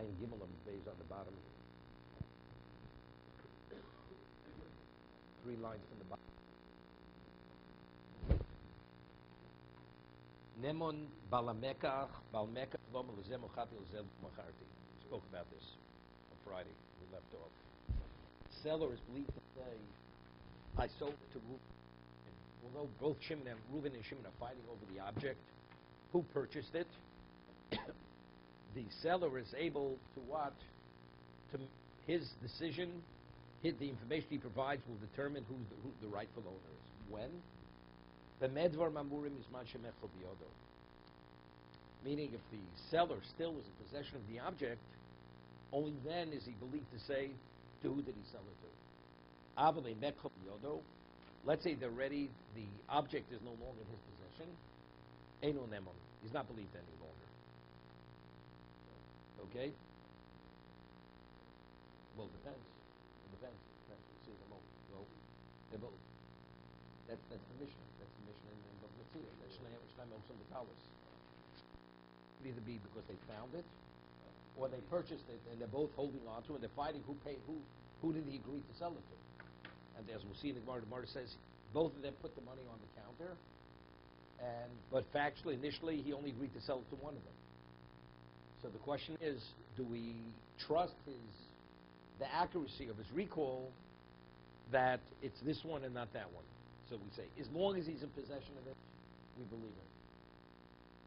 Ein Gimel and Beis on the bottom. 3 lines from the bottom. Nemon balamekach balmekach v'omer l'zeh mochati l'zeh macharti. Spoke about this on Friday. We left off. Seller is believed to say, I sold it to Reuben. Although both Reuben and Shimon are fighting over the object, who purchased it? The seller is able to what? To his decision, the information he provides will determine who the rightful owner is. When? Meaning, if the seller still is in possession of the object, only then is he believed to say, to who did he sell it to? Let's say they're ready, the object is no longer in his possession. He's not believed any longer. Okay? Well, it depends. It depends. See the moment. Well, that's the mission. That's the mission in the Mitzvah. That's either be because they found it, or they purchased it and they're both holding on to it. They're fighting who paid who did he agree to sell it to. And as we'll see in the Gemara says both of them put the money on the counter, but factually initially he only agreed to sell it to one of them. So the question is, do we trust the accuracy of his recall that it's this one and not that one? So we say, as long as he's in possession of it, we believe him.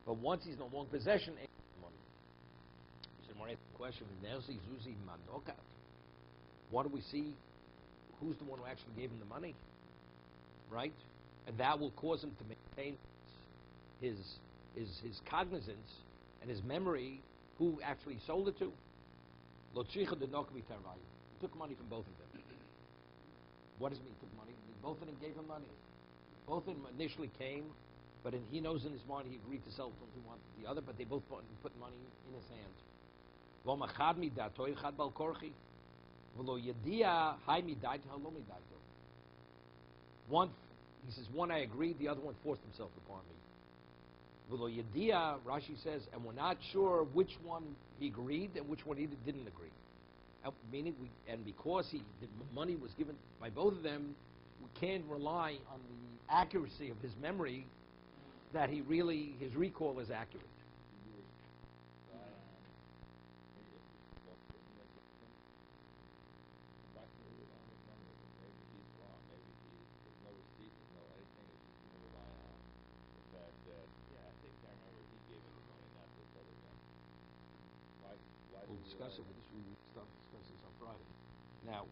But once he's no longer in possession, ain't money. So the question, what do we see? Who's the one who actually gave him the money? Right? And that will cause him to maintain his cognizance and his memory who actually sold it to. He took money from both of them. What does it mean he took money? Both of them gave him money. Both of them initially came, but he knows in his mind he agreed to sell it to one the other, but they both put money in his hand. One, he says, one I agreed, the other one forced himself upon me. Rashi says, and we're not sure which one he agreed and which one he didn't agree. Meaning, because the money was given by both of them, we can't rely on the accuracy of his memory that his recall is accurate. We'll discuss it with this. We start to discuss this on Friday. Now,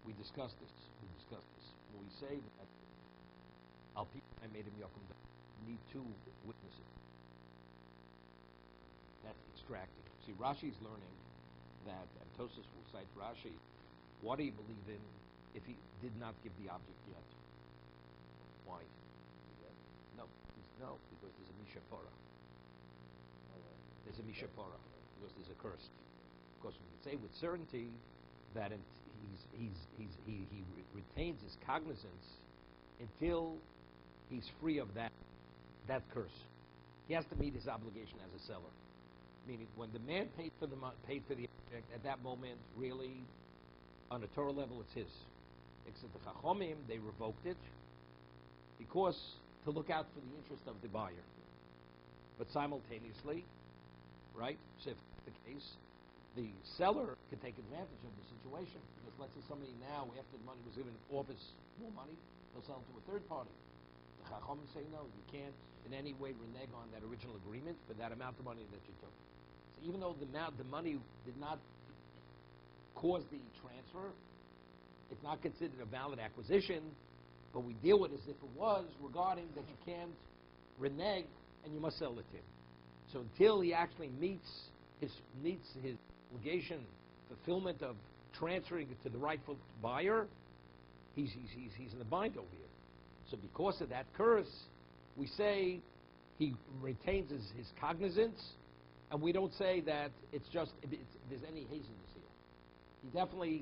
we discussed this. When we say that I made him yakum, need 2 witnesses. That's extracting. See, Rashi's learning that, and Tosas will cite Rashi, what do you believe in if he did not give the object yet? Why? No, because there's a mishapora. There's a mishapora. Because there's a curse. Because we can say with certainty that he retains his cognizance until he's free of that curse. He has to meet his obligation as a seller. Meaning, when the man paid for the object, at that moment, really, on a Torah level, it's his. Except the Chachomim, they revoked it because to look out for the interest of the buyer. But simultaneously, right? So if that's the case, the seller can take advantage of the situation. Because let's say somebody now, after the money was given, offers more money, they'll sell it to a third party. The Chacham say no, you can't in any way renege on that original agreement for that amount of money that you took. So even though the money did not cause the transfer, it's not considered a valid acquisition, but we deal with it as if it was, regarding that you can't renege and you must sell it to him. So until he actually meets his obligation, fulfillment of transferring it to the rightful buyer, he's in the bind over here. So because of that curse, we say he retains his cognizance, and we don't say that there's any haziness here.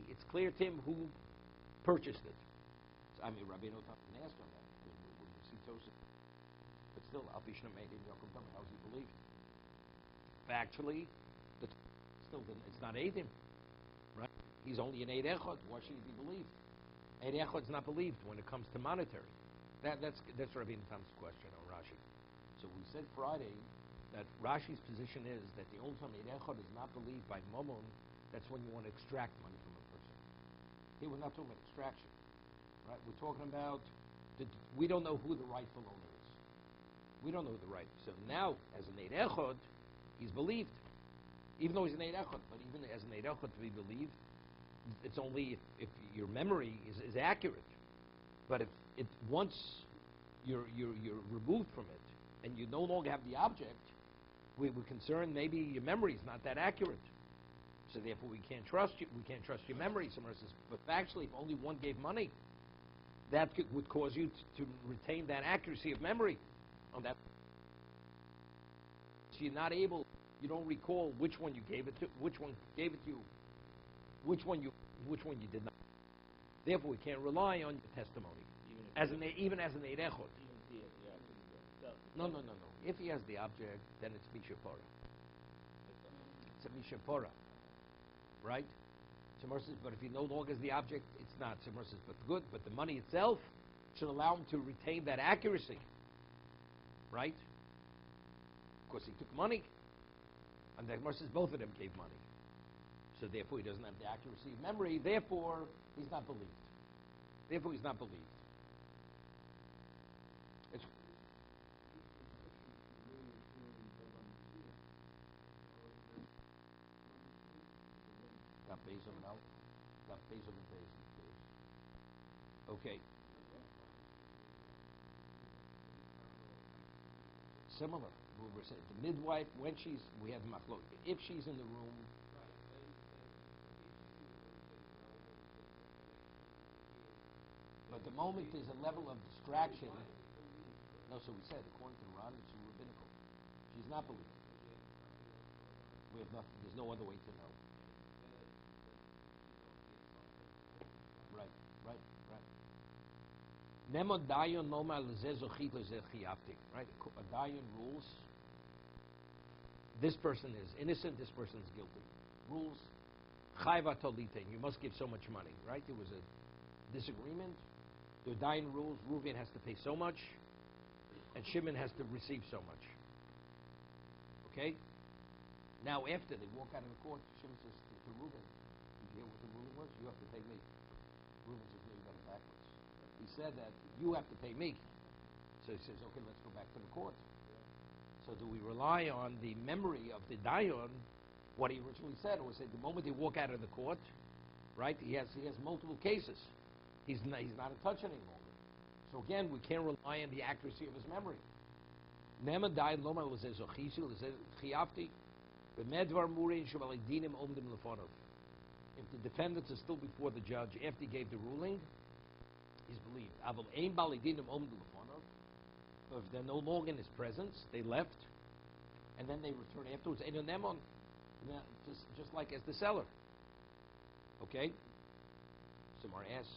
It's clear to him who purchased it. So, I mean, Rabbeinu can ask on that. When you see Tosef, but still, how does he believe? Factually, it's It's not Eidim, right? He's only an Eid Echad. Why should he be believed? Eid Echad is not believed when it comes to monetary. That's Rabbi Natam's question on Rashi. So we said Friday that Rashi's position is that the only time Eid Echad is not believed by Mammon, that's when you want to extract money from a person. Here we're not talking about extraction, right? We're talking about we don't know who the rightful owner is. We don't know who the right. So now, as an Eid Echad, he's believed, even though he's an Eid Echad. But even as an Eid Echad to be believed, it's only if your memory is accurate. But if once you're removed from it and you no longer have the object, we're concerned maybe your memory is not that accurate. So therefore, we can't trust you. We can't trust your memory. Someone says, but actually, if only one gave money, that would cause you to retain that accuracy of memory on that. So you're not able. You don't recall which one you gave it to, which one gave it to you, which one you did not. Therefore, we can't rely on your testimony even as an Eid Echad. No. If he has the object, then it's Mishapora. It's a Mishapora. Right? But if he no longer has the object, it's not. But good. But the money itself should allow him to retain that accuracy. Right? Of course, he took money. And the Gemara says both of them gave money. So therefore, he doesn't have the accuracy of memory. Therefore, he's not believed. It's okay. Similar. The midwife, when we have machlok. If she's in the room, but the moment there's a level of distraction, no. So we said, according to the Ran, it's rabbinical. She's not believing. We have nothing. There's no other way to know. Right. Nemo dayon noma lezezochit lezechiavtik. Right. A dayon rules. This person is innocent. This person is guilty. Rules. Chayva tolite. You must give so much money. Right. There was a disagreement. The dayan rules. Reuven has to pay so much, and Shimon has to receive so much. Okay. Now, after they walk out of the court, Shimon says to Reuven, "Did you hear what the ruling was? You have to pay me." Reuven says, "No, you got it backwards." He said that you have to pay me. So he says, "Okay, let's go back to the court." So do we rely on the memory of the dayan, what he originally said, or say the moment they walk out of the court, right? He has multiple cases. He's not in touch any longer. So again, we can't rely on the accuracy of his memory. If the defendants are still before the judge after he gave the ruling, he's believed. But if they're no longer in his presence, they left, and then they return afterwards. Just like as the seller. Okay? Somewhere asks,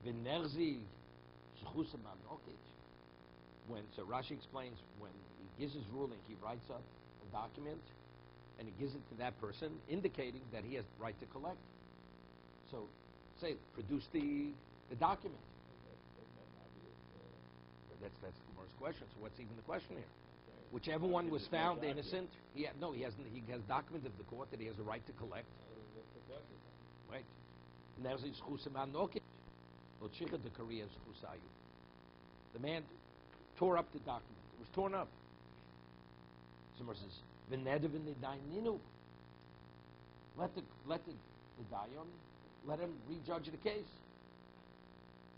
so Rashi explains when he gives his ruling, he writes up a document and he gives it to that person, indicating that he has the right to collect. So, say, produce the document. That's Gemara's question. So, what's even the question here? Whichever one was found innocent, he has documented to the court that he has a right to collect. Right. The man tore up the document. It was torn up. Someone says, let the dayan, let him rejudge the case.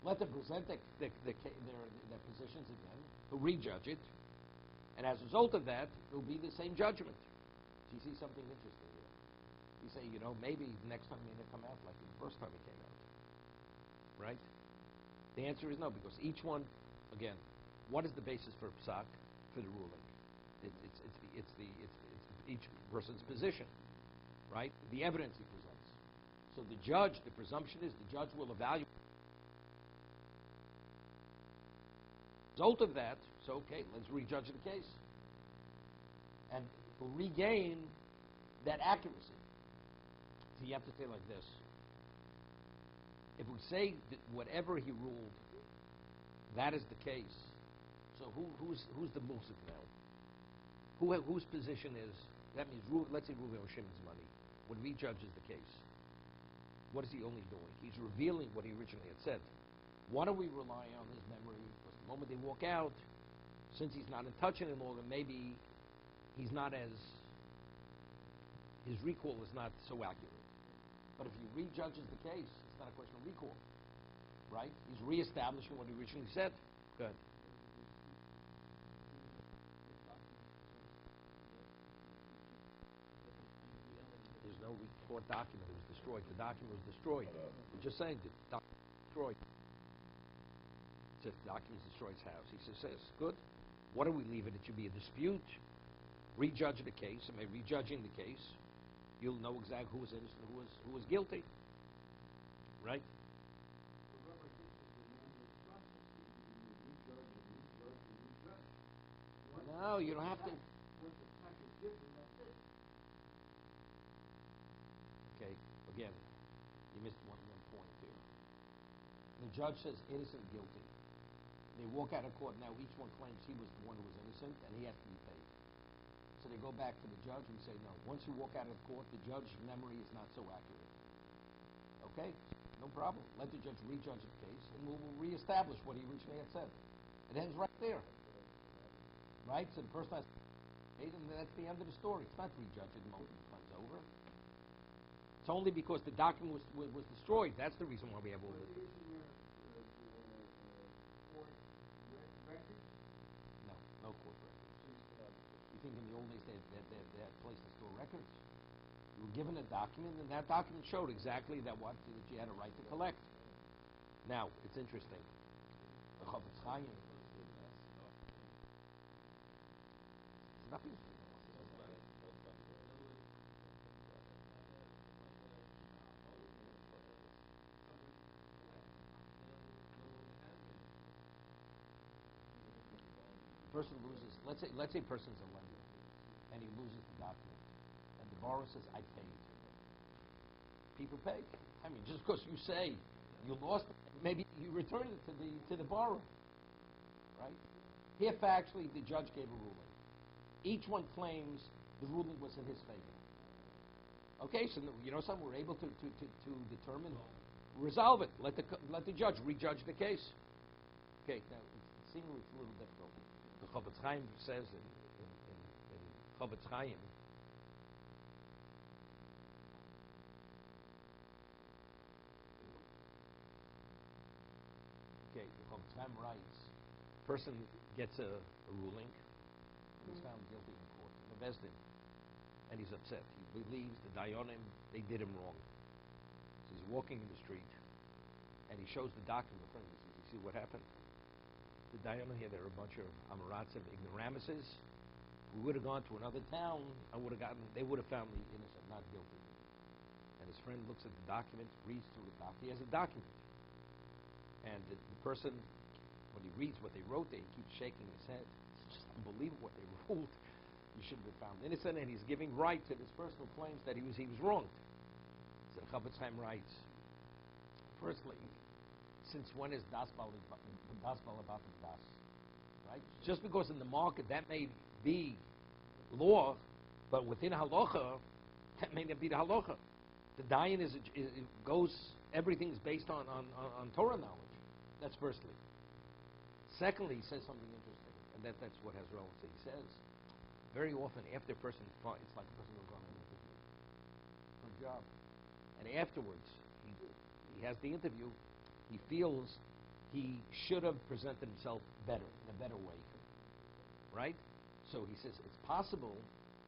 Let them present their positions again. He'll rejudge it. And as a result of that, it will be the same judgment. Do you see something interesting here? You say, maybe next time he may come out like the first time he came out. Right? The answer is no, because each one, again, what is the basis for psak, for the ruling? It's each person's position, right? The evidence he presents. So the judge, the presumption is the judge will evaluate. Result of that, so okay, let's rejudge the case. And we'll regain that accuracy. So you have to say like this. If we say that whatever he ruled, that is the case, so who's the musik now? Whose position is, that means, let's say Reuven or Shimon's money, when we judges the case, what is he only doing? He's revealing what he originally had said. Why don't we rely on his memory? Because the moment they walk out, since he's not in touch any longer, maybe he's not as, his recall is not so accurate. But if he rejudges the case, it's not a question of recall, right? He's reestablishing what he originally said. Good. There's no court document. It was destroyed. The document was destroyed. We're just saying the document was destroyed. If the document destroys his house, he says, good. What do we leave it? It should be a dispute. Rejudge the case. And by rejudging the case, you'll know exactly who was innocent, who was guilty. Right? No, you don't have to. Okay, again, you missed one point here. The judge says innocent, guilty. They walk out of court. Now each one claims he was the one who was innocent, and he has to be paid. So they go back to the judge and say, no, once you walk out of the court, the judge's memory is not so accurate. Okay, no problem. Let the judge rejudge the case, and we'll reestablish what he originally had said. It ends right there. Right? So the person has paid, and that's the end of the story. It's not rejudged the moment the fun's over. It's only because the document was destroyed. That's the reason why we have all this. No court records. You think in the old days they had places to store records? You were given a document, and that document showed exactly that you had a right to collect. Now, it's interesting. The Chofetz Chaim. Nothing. Person loses. Let's say a person's a lender, and he loses the document, and the borrower says, "I paid." People pay. I mean, just because you say you lost it, maybe you return it to the borrower, right? Here, factually, the judge gave a ruling. Each one claims the ruling was in his favor. Okay, so something we're able to determine, resolve it. Let the judge rejudge the case. Okay, now seemingly it's a little difficult. The Chofetz Chaim says in Chofetz Chaim, okay, the Chofetz Chaim writes, person gets a ruling, and he's found guilty in court, in the Beis Din, and he's upset. He believes the Dayanim, they did him wrong. So he's walking in the street, and he shows the document in front of him. He says, "You see what happened? The Dayanim here, there are a bunch of Amoratzim, ignoramuses. We would have gone to another town, they would have found me innocent, not guilty." And his friend looks at the document, reads through the document. He has a document. And the person, when he reads what they wrote there, he keeps shaking his head. It's just unbelievable what they ruled. You should have been found innocent, and he's giving right to this person who claims that he was wronged. So the Chofetz Chaim writes, firstly, since when is das bal about the das? Right? Just because in the market that may be law, but within halacha, that may not be the halacha. The dayan everything's based on Torah knowledge. That's firstly. Secondly, he says something interesting, and that's what has relevancy. He says, very often after a person, it's like a person goes on an interview for a job, and afterwards he has the interview, he feels he should have presented himself better, in a better way, right? So he says it's possible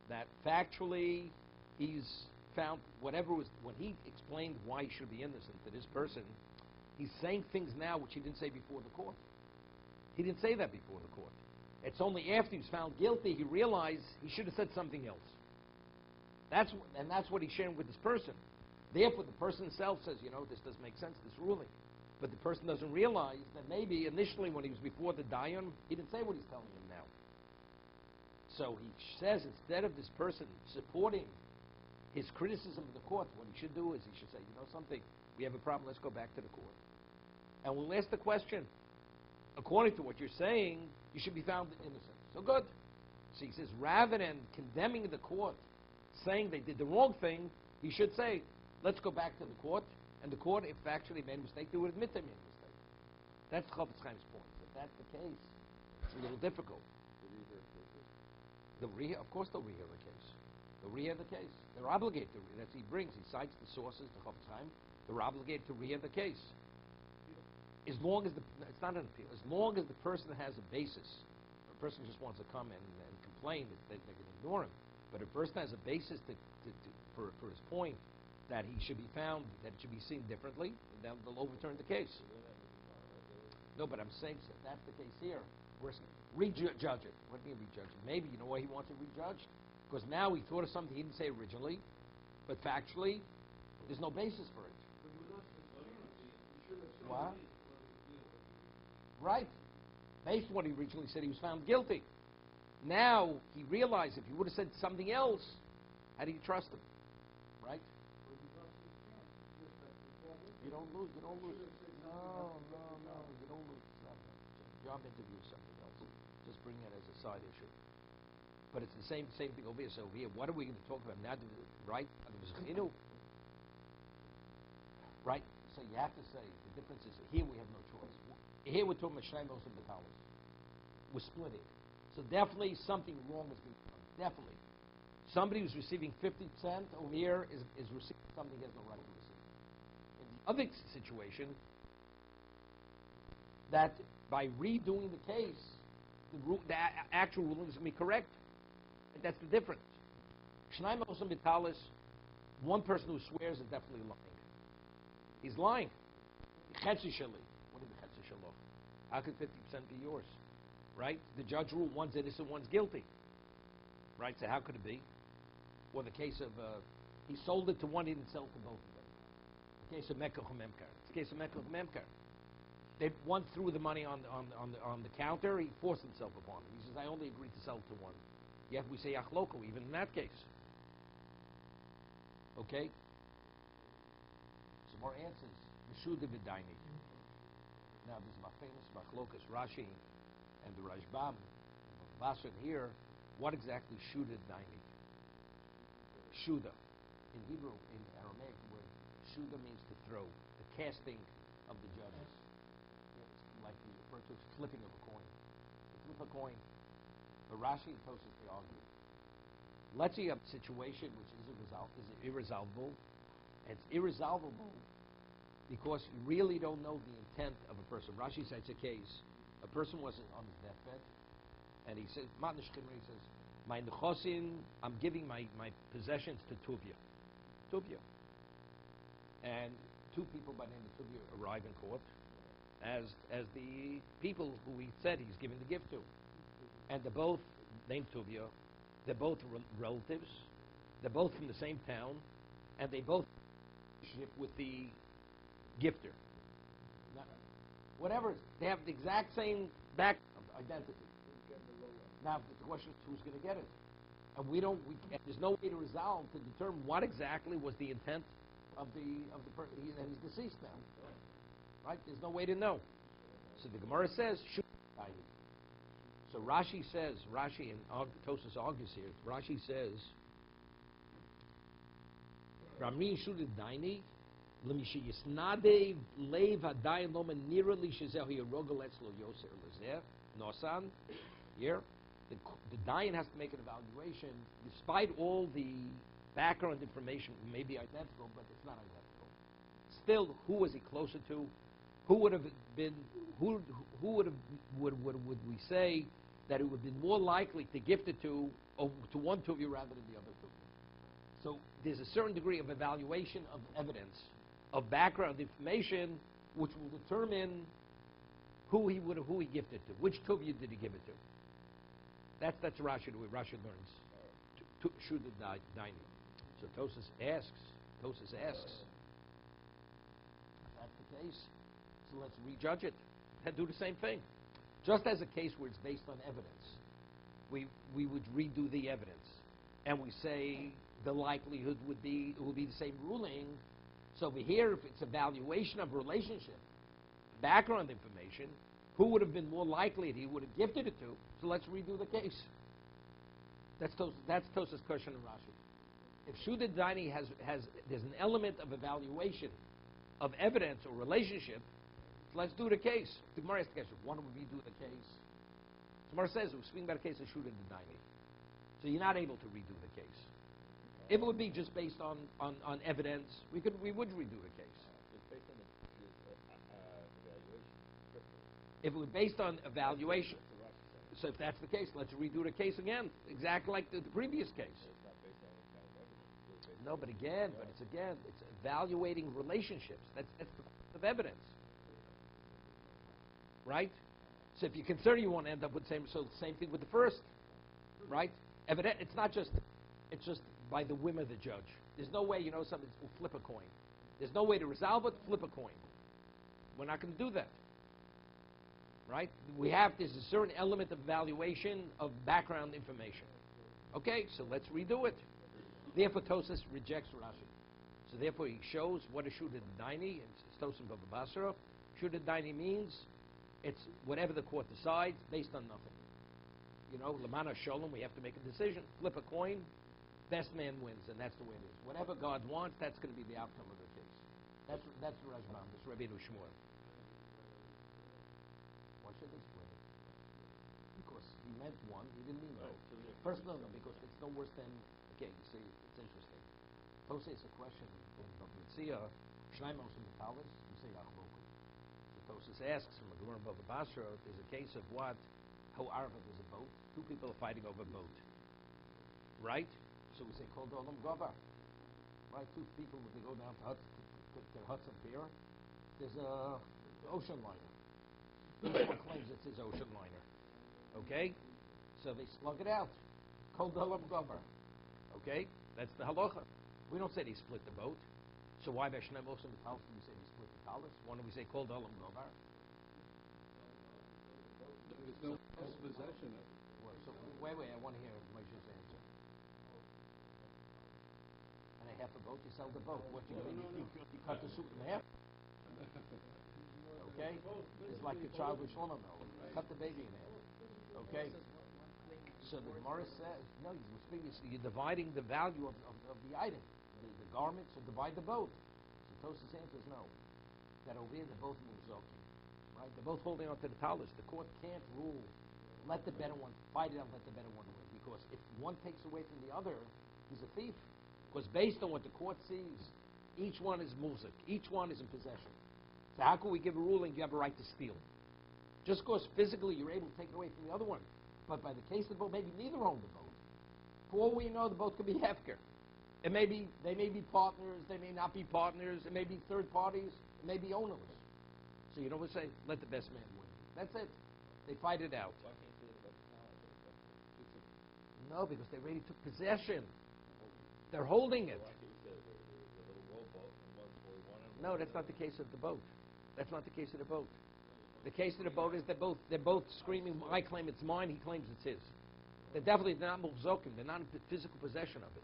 that factually he's found whatever was, when he explained why he should be innocent to this person, he's saying things now which he didn't say before the court. He didn't say that before the court. It's only after he was found guilty he realized he should have said something else. That's what he's sharing with this person. Therefore, the person himself says, this doesn't make sense, this ruling. But the person doesn't realize that maybe initially when he was before the dayan, he didn't say what he's telling him now. So he says, instead of this person supporting his criticism of the court, what he should do is he should say, you know something, we have a problem, let's go back to the court. And we'll ask the question, according to what you're saying, you should be found innocent. So good. So he says, rather than condemning the court, saying they did the wrong thing, he should say, let's go back to the court, and the court, if actually made a mistake, they would admit they made a mistake. That's Chofetz Chaim's point. If that's the case, it's a little difficult. Of course they'll rehear the case. They'll rehear the case. They're obligated to rehear. That's he brings. He cites the sources, the Chofetz Chaim. They're obligated to rehear the case. As long as it's not an appeal. As long as the person has a basis. A person just wants to come and complain, they can ignore him. But a person has a basis for his point, that he should be found, that it should be seen differently, then they'll overturn the case. No, but I'm saying so if that's the case here, we're rejudge it. What do you mean rejudge it? Maybe you know why he wants it rejudged? Because now he thought of something he didn't say originally, but factually, there's no basis for it. What? Right. Based on what he originally said, he was found guilty. Now he realized if he would have said something else, how do you trust him? Right? You don't lose. You don't lose. No. You don't lose. It's not a job interview is something else. Just bring that as a side issue. But it's the same thing over here. So here, what are we going to talk about now? Right? Right? So you have to say the difference is here we have no choice. Here we're talking about Shemos and Batalis. We're splitting. So definitely something wrong is being done. Definitely. Somebody who's receiving 50% over here is receiving something he has no right to receive. In the other situation, that by redoing the case, the actual ruling is going to be correct. And that's the difference. Shnaimos and Batalis, one person who swears is definitely lying. He's lying. Chetzi shali. What is the chetzi shaloch? How could 50% be yours? Right? The judge ruled one's innocent, one's guilty. Right? So how could it be? Or the case of, he sold it to one, he didn't sell it to both of them. The case of Mekach Memkar. It's the case of Mekach Memkar. One threw the money on the counter, he forced himself upon it. He says, I only agreed to sell it to one. Yet we say Achloko, even in that case. Okay? Some more answers. Meshuda V'daini. Now, there's my famous Machlokas Rashi and the Rashbam. Bashan here, what exactly Shuda Daini? Shuda. In Hebrew, in Aramaic, the word Shuda means to throw, the casting of the judges. It's like we refer to as flipping of a coin. To flip a coin. But Rashi and Tosfos, they argue. Let's say a situation which is irresolvable. It's irresolvable because you really don't know the intent of a person. Rashi cites a case. A person was on his deathbed, and he says, he says, my nechosin, I'm giving my possessions to Tuvia. And two people by the name of Tuvia arrive in court as the people who he said he's giving the gift to. And they're both named Tuvia. They're both relatives. They're both from the same town. And they both ship with the gifter. Now, whatever, they have the exact same background, identity. Now, the question is who's going to get it? And there's no way to resolve, to determine what exactly was the intent of the person, and he's deceased now. Right? There's no way to know. So the Gemara says, so Rashi says, and Tosfos argues here, Rashi says, Ramrin Shuda Daini, Lemishi Yisnade Lev Hadayin Loma Nira Li Shezeh Yerogel Etzlo Yoser Lezer Nosan. Here, the Dayan has to make an evaluation, despite all the background information may be identical, but it's not identical. Still, who was he closer to? Who would have been? Who would we say that it would have been more likely to gift it to one Tuvia rather than the other Tuvia? So there's a certain degree of evaluation of evidence, of background information, which will determine who he gifted to. Which Tuvia did he give it to? That's Rashi, the way Rashi learns. Shuda Daini. So Tosfos asks, if that's the case, so let's rejudge it and do the same thing. Just as a case where it's based on evidence, we would redo the evidence. And we say, the likelihood would be it will be the same ruling. So over here, if it's evaluation of relationship, background information, who would have been more likely that he would have gifted it to? So let's redo the case. That's Tosas question in Rashi. If Shuda Daini there's an element of evaluation, of evidence or relationship, so let's do the case. The Gemara asks the question, why don't we redo the case? The Gemara says we're speaking about a case of Shuda Daini. So you're not able to redo the case. If it would be just based on evidence, we would redo the case. It's based on evaluation. If it was based on evaluation, That's what Rashi said. so if that's the case, let's redo the case again, exactly like the previous case. It's not based on any kind of evidence. It's based No, but it's evaluating relationships. That's the point of evidence, right? So if you consider you want to end up with the same thing with the first, right? It's not just, it's just by the whim of the judge. There's no way, something will flip a coin. There's no way to resolve it, flip a coin. We're not going to do that, right? There's a certain element of evaluation of background information. Okay, so let's redo it. Therefore, Tosas rejects Rashi. So therefore, he shows what is Shuda Daini, and it's Tosim Bava Basra. Shuda Daini means it's whatever the court decides based on nothing. Lamana Sholem, we have to make a decision, flip a coin, best man wins, and that's the way it is. Whatever God wants, that's going to be the outcome of the case. That's the Rashbam, that's Rabbeinu Shmuel. Why should they split it? Because he meant one, he didn't mean both. First, no, because it's no worse than, okay, you see, it's interesting. Tosei is a question in Bavlitzia, Shnai Mosim B'Talis, you say Achloku. So Tosei asks from the Gemara of Bava Basra, there's a case of what? How Arva there's a boat. Two people are fighting over a boat. Right? So we say, Kol Dolam Gava. Right? Two people, when they go down to their huts of beer, there's a ocean liner. Each one claims it's his ocean liner. Okay? So they slug it out. Kol Dolam Gava. Okay? That's the halacha. We don't say they split the boat. So why by Shnei Mosim B'Talis do we say they split the talis? Why don't we say Kol Dolam Gava? There's no possession of it. Well, so wait, I want to hear Moshe's answer. And I have a boat, you sell the boat. What you do? You cut the suit in half? Okay? It's like a child with Shlomo Melech. Cut the baby in half. Okay? So the Gemara says, no, you're dividing the value of the item. The garment, so divide the boat. So Tosas answers no. That over here, they're both Muzaki. Right? They're both holding on to the talis. The court can't rule, let the better one, fight it out, let the better one win. Because if one takes away from the other, he's a thief. Because based on what the court sees, each one is muzik. Each one is in possession. So how can we give a ruling you have a right to steal? Just because physically you're able to take it away from the other one. But by the case of the boat, maybe neither own the boat. For all we know, the boat could be hefker. They may be partners, they may not be partners, it may be third parties, it may be ownerless. So you know what I'm saying? Let the best man win. That's it. They fight it out. Why can't you say that about the talent? No, because they already took possession. They're holding it. Why can't you say the little rowboat and one's fully one and No, that's not the case of the boat. That's not the case of the boat. The case of the boat is they're both screaming, I claim it's mine, he claims it's his. They're not muvzokim. They're not in physical possession of it.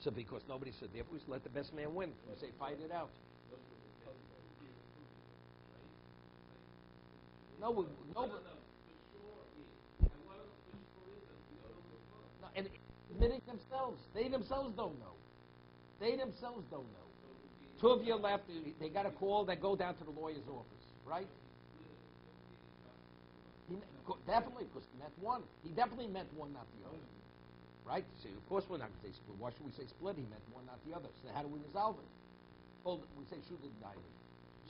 So because nobody said, therefore, let the best man win. We say, fight it out. No, and admitting themselves. They themselves don't know. Two of you left. They got a call. They go down to the lawyer's office, right? Definitely, because he meant one. He definitely meant one, not the other. Right? So, of course, we're not going to say split. Why should we say split? He meant one, not the other. So how do we resolve it? Well, we say Shuda Daini.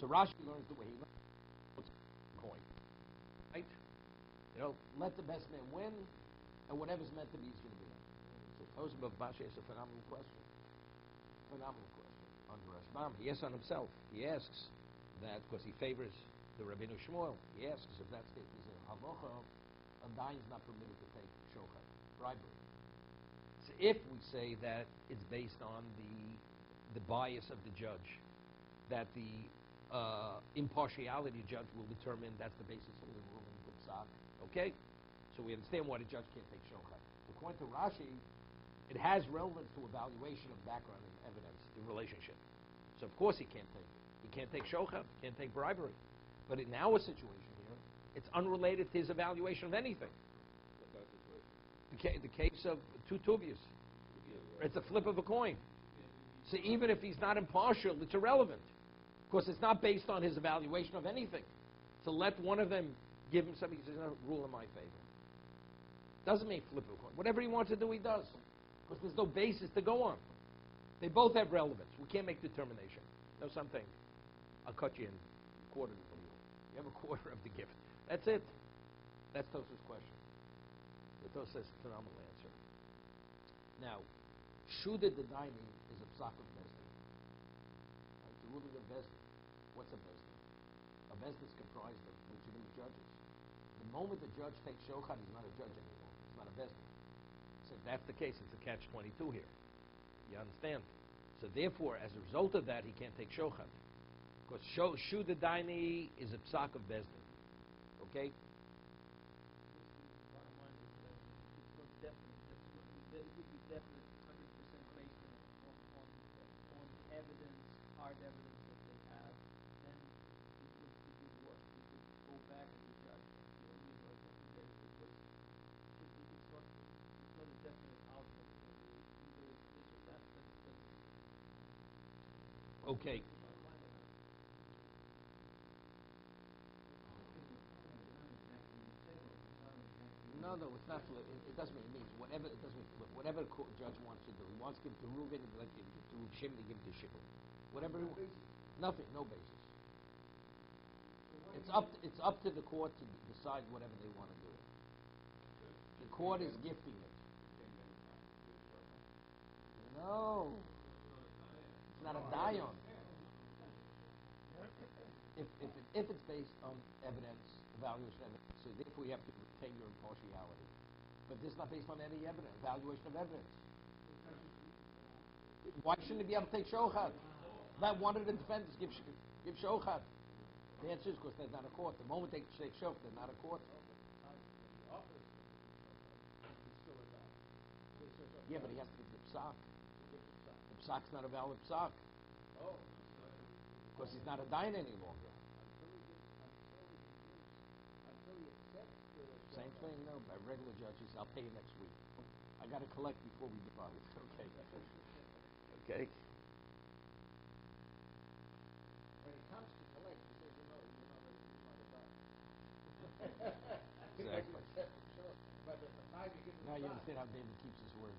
So Rashi learns the way he learns. Coin. Right? Let the best man win, and whatever's meant to be is going to be. So Tosim of Bashi is a phenomenal question. On the Rashbam, he asks on himself. He asks that because he favors the Rabbeinu Shmuel. He asks if that's the case, a halacha, a dain is not permitted to take shochet, bribery. So if we say that it's based on the bias of the judge, that the impartiality judge will determine that's the basis of the ruling of psak. Okay, so we understand why the judge can't take shochet. According to Rashi, It has relevance to evaluation of background and evidence in relationship. So of course he can't take it. He can't take shochet. He can't take bribery. But in our situation here, it's unrelated to his evaluation of anything. The case of two tubias. It's a flip of a coin. So even if he's not impartial, it's irrelevant. Because it's not based on his evaluation of anything. So let one of them give him something. He says, no, rule in my favor. Doesn't mean flip of a coin. Whatever he wants to do, he does. Because there's no basis to go on. They both have relevance. We can't make determination. No, something. I'll cut you in a quarter of the deal. You have a quarter of the gift. That's it. That's Tosa's question. The Tosa says a phenomenal answer. Now, Shuda the dining is a psak of Bezdin. The ruling of Bezdin. What's a Bezdin? A Bezdin is comprised of legitimate judges. The moment the judge takes shochet, he's not a judge anymore. It's not a Bezdin. So if that's the case, it's a catch-22 here. You understand? So therefore, as a result of that, he can't take shochet. Because Shuda Daini is a psak of Bezdin. Okay? Bottom line is that it's not definite. It would be definite 100% based on evidence, hard evidence that they have. Then it would work. We could go back and judge and it's not a definite outcome. Either it's this or that. Okay. No, it's not flip. It doesn't mean it means whatever. It doesn't mean flip. Whatever the judge wants to do. He wants to give to Reuven, he'd like to give to Shimon, he give to Shimon. Whatever. Nothing. No basis. It's up to the court to decide whatever they want to do. The court is gifting it. No, it's not a dion. If it's based on evidence, evaluation of evidence, so therefore you have to retain your impartiality. But this is not based on any evidence, evaluation of evidence. Why shouldn't he be able to take shochet? Not one of the defendants give shochet. The answer is because they're not a court. The moment they take shochet, they're not a court. Yeah, but he has to give the psak. The psak's not a valid psak. Because he's not a dine any longer. Same thing, no. By regular judges, I'll pay you next week. I got to collect before we divide. Okay. Okay. When it comes to collect, he says, you're not a Exactly. Sure. But at the time you give him Now you understand how David keeps his word.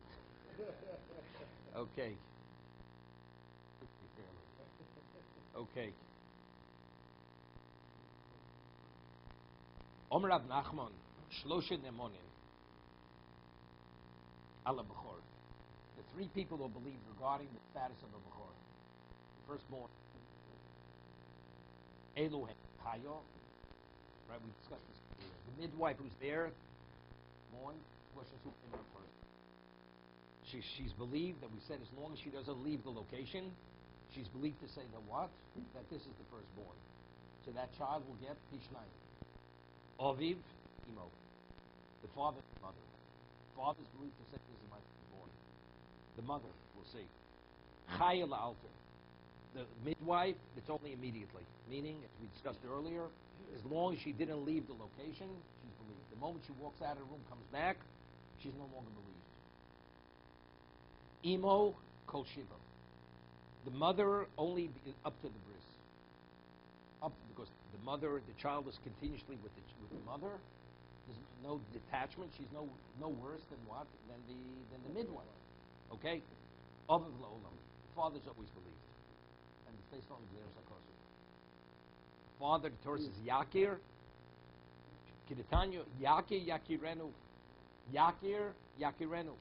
Okay. Okay. Omer Rab Nachman, Shlosha Nemonin, Ala Bechor. The three people who believe regarding the status of a Bechor. The firstborn, Elu Chayo, right? We discussed this earlier. The midwife who's there, born, questions who came up first. She's believed that we said as long as she doesn't leave the location, she's believed to say that what? That this is the firstborn. So that child will get Pishnayim. Aviv, Imo. The father, the mother. Father's believed to say this is my firstborn. The mother, we'll see. Chayil Alter. The midwife, it's only immediately. Meaning, as we discussed earlier, as long as she didn't leave the location, she's believed. The moment she walks out of the room, comes back, she's no longer believed. Imo Kol Shiva. The mother only up to the bris. Because the mother, the child is continuously with the mother. There's no detachment. She's no worse than what? Than the midwife. Okay? Other than the father's always believed. And it's based on the Sakosu. Father, the Torah says Yakir. Kiddushin, Yakir, Yakirenu. Yakir, Yakirenu.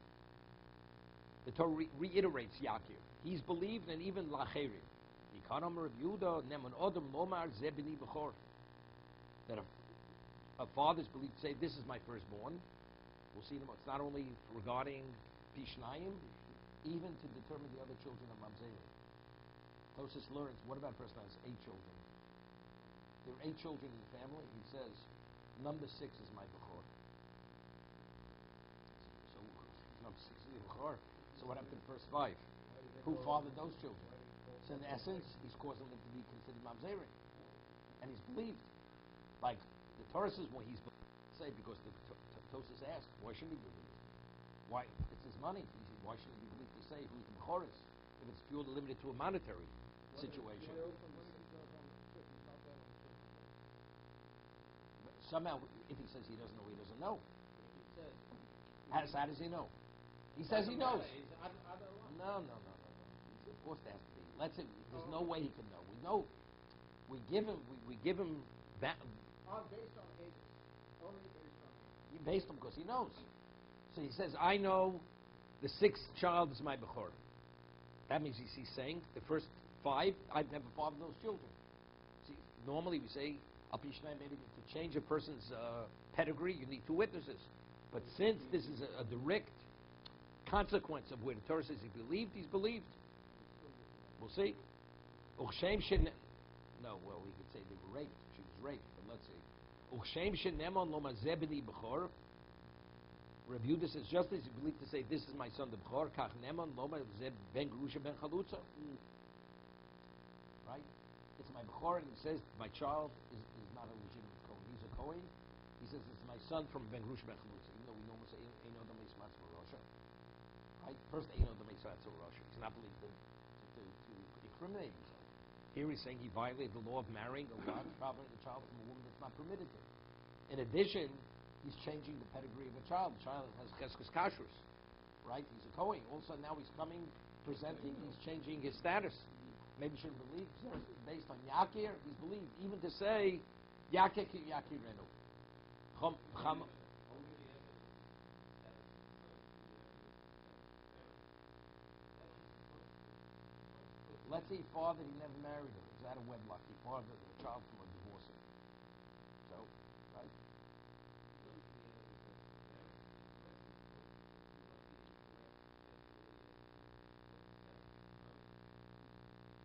The Torah reiterates Yakir. He's believed, and even Lacherim. That a father's believed to say, this is my firstborn. We'll see them. It's not only regarding Pishnayim, even to determine the other children of Mamzerim. Tosis learns, what about a person who has 8 children? There are 8 children in the family. He says, number 6 is my Bechor. So, number 6 is the Bechor. So what happened to the first 5? Who fathered those children? So in essence, he's causing them to be considered mamzerim. And he's believed. Like, the Torah says, well, he's believed. Say, because the Tosas asked, why shouldn't he be believed? Why? It's his money. Why shouldn't he be believed to say who's the Bechoris? If it's purely limited to a monetary situation. But somehow, if he says he doesn't know, he doesn't know. How does he know? He says he knows. No. Of course there has to be. There's no way he can know. We know. We give him back. Based on ages. Only based on age. Based on because he knows. So he says, I know the 6th child is my Bechor. That means he's saying the first 5, I've never fathered those children. See, normally we say, maybe to change a person's pedigree, you need 2 witnesses. But since this is a direct consequence of where the Torah says he believed, he's believed. We'll see. No, well, we could say they were raped. She was raped, but let's see. Rabbi Yehuda says, just as you believe to say, this is my son, the Bechor, kach neman loma zeb ben grusha ben chalutza. Right? It's my Bechor, and he says, my child is not a legitimate Kohen. He's a Kohen. He says, it's my son from ben grusha ben chalutza. Even though we normally say, Eino Damei Smatz Rasha. Right? First, Eino Damei Smatz Rasha. He's not believed to incriminate himself. Here he's saying he violated the law of marrying a child from a woman that's not permitted to. In addition, he's changing the pedigree of a child. The child has cheskes kashrus, right? He's a Kohen. All of a sudden now he's coming, presenting, he's changing his status. Maybe shouldn't believe, based on Yakir, he's believed. Even to say, Yakir ki Yakir Renu. Let's say he fathered, he never married her. He's out of wedlock. He fathered a child from a divorce. So, right?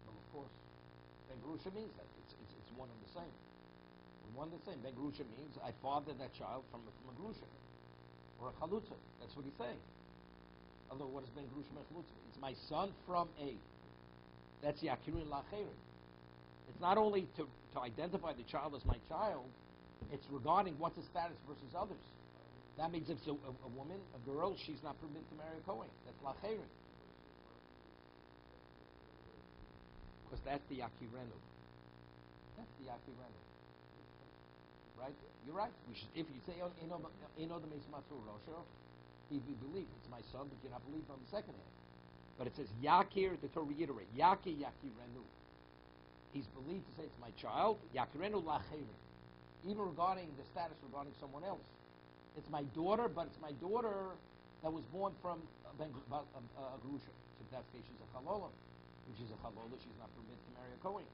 Well, of course. Ben Grusha means that. It's one and the same. One and the same. Ben Grusha means I fathered that child from a Grusha. Or a Chalutza. That's what he's saying. Although, what is Ben Grusha ben Chalutza? It's my son from a. That's Yakirin Lacherin. It's not only to identify the child as my child, it's regarding what's his status versus others. That means if it's a woman, a girl, she's not permitted to marry a Kohen. That's Lacherin. Because that's the Yakirenu. That's the Yakirenu. Right? You're right. If you say, Eino the Meismatzu Rosho, he'd be believed. It's my son, but you're not believed on the second half. But it says Yakir, the Torah reiterate, Yakir Yakirenu. He's believed to say it's my child, Yakirenu Lacherin. Even regarding the status regarding someone else. It's my daughter, but it's my daughter that was born from a Grusha. So if that's the case, she's a Chalola. If she's a Chalola, she's not permitted to marry a Kohen.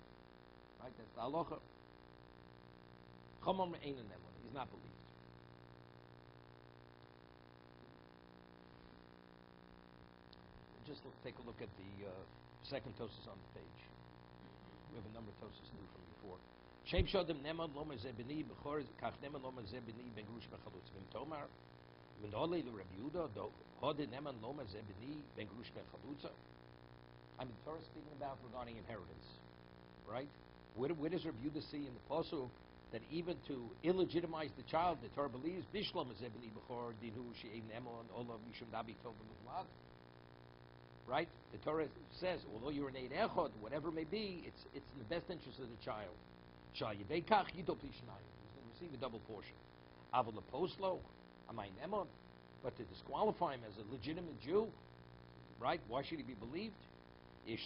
Right? That's the halacha. Chomom Ein Nemon. He's not believed. Just take a look at the second Tosas on the page. We have a number of Tosas new from before. Shem Shodim Neman Loma Zebini Bechor Kach Neman Loma Zebini Ben Grush Bechalutz Vim Tomar Vim Dole the Rabbi Yehuda Hode Neman Loma Zebini Ben Grush Bechalutza. I mean, the Torah is speaking about regarding inheritance, right? Where does Rabbi Yehuda see in the Pasuk that even to illegitimize the child, the Torah believes Bishlam Zebini Bechor Dinu She'ein Nemon Olav Mishum Dabi Tovim Vlad. Right? The Torah says, although you're an Eid Echad, whatever it may be, it's in the best interest of the child. He's going to receive a double portion. But to disqualify him as a legitimate Jew, right? Why should he be believed? It's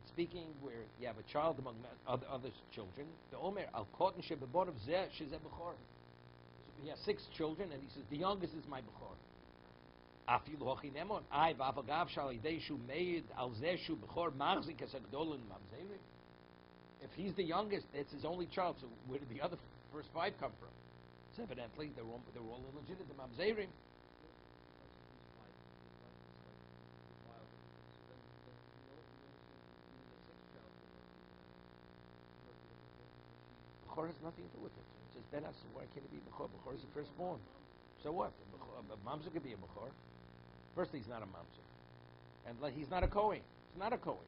speaking where you have a child among other children. He has 6 children, and he says, the youngest is my Bechor. If he's the youngest, it's his only child, so where did the other first 5 come from? So evidently, they're all illegitimate, the Mamzerim. Bechor has nothing to do with it. It says, Benas, why can't it be Bechor? Bechor is the firstborn. So what? a mamzer could be a bechor. First, he's not a mamzer, and he's not a kohen. He's not a kohen.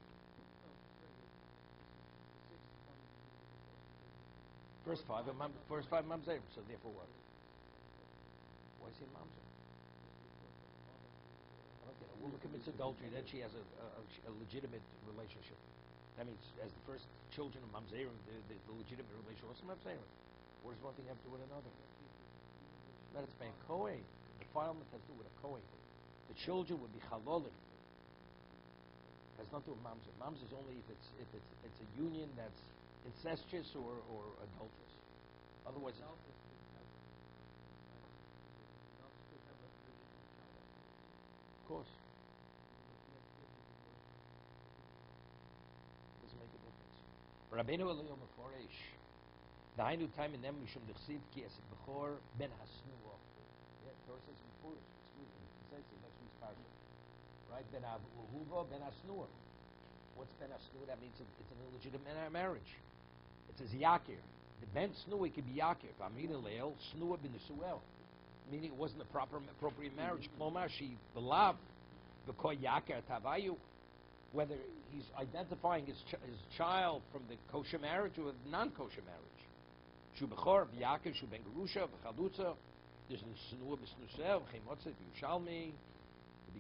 First five mamzer. So therefore, what? Why is he a mamzer? Okay, a woman commits adultery, then she has a legitimate relationship. That means, as the first children of mamzerim, the legitimate relationship. What's mamzerim? What does one thing have to do with another? That it's by a kohen. Defilement has to do with a kohen. The children would be chalolim. Has nothing to do with mamzer. Mamzer is only if it's a union that's incestuous or adulterous. Otherwise, of course, doesn't make a difference. Rabbeinu Eliyah Meforesh. Dainu time in them mishum dechsiv ki es bechor ben hasnuah. Yeah, Torah says before it. It says in next week's parshas, right? Ben avuva ben hasnuah. What's ben hasnuah? That means it's an illegitimate marriage. It says yakir. The ben snuah could be yakir. Amina leil snuah ben nesuel. Meaning it wasn't the appropriate marriage. Klomar she belav v'koy yakir tavayu. Whether he's identifying his child from the kosher marriage or the non-kosher marriage. Shu bechor v'yakir shu ben gerusha v'chalutza. There's a snuah b'snusel v'chemotzet v'yushalmi. To be